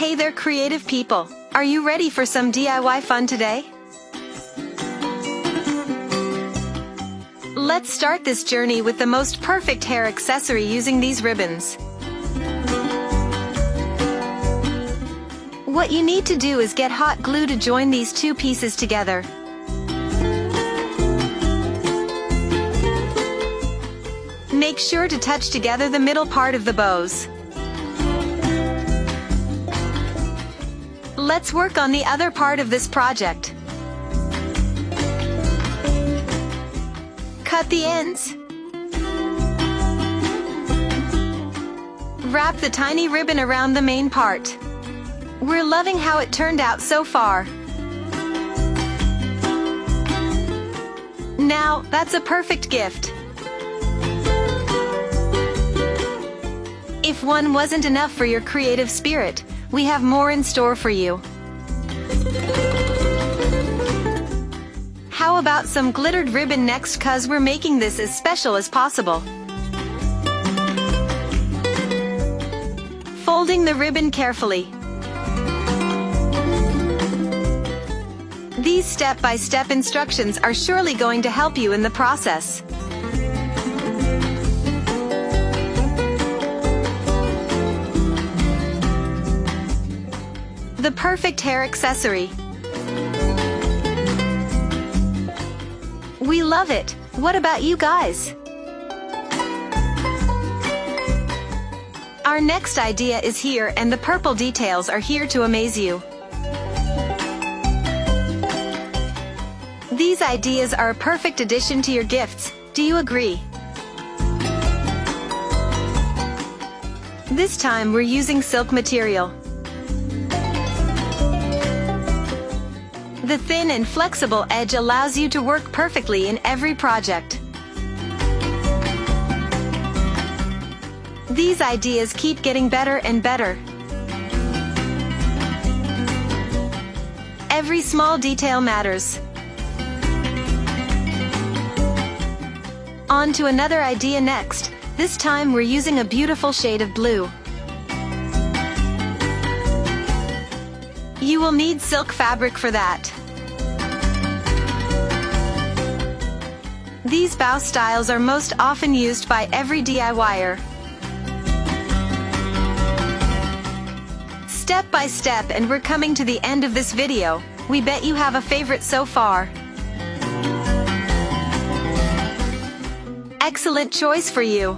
Hey there, creative people! Are you ready for some DIY fun today? Let's start this journey with the most perfect hair accessory using these ribbons. What you need to do is get hot glue to join these two pieces together. Make sure to touch together the middle part of the bows. Let's work on the other part of this project. Cut the ends. Wrap the tiny ribbon around the main part. We're loving how it turned out so far. Now, that's a perfect gift. If one wasn't enough for your creative spirit, we have more in store for you. How about some glittered ribbon next, cause we're making this as special as possible. Folding the ribbon carefully. These step-by-step instructions are surely going to help you in the process. The perfect hair accessory. We love it! What about you guys? Our next idea is here, and the purple details are here to amaze you. These ideas are a perfect addition to your gifts, do you agree? This time we're using silk material. The thin and flexible edge allows you to work perfectly in every project. These ideas keep getting better and better. Every small detail matters. On to another idea next. This time we're using a beautiful shade of blue. You will need silk fabric for that. These bow styles are most often used by every DIYer. Step by step, and we're coming to the end of this video. We bet you have a favorite so far. Excellent choice for you.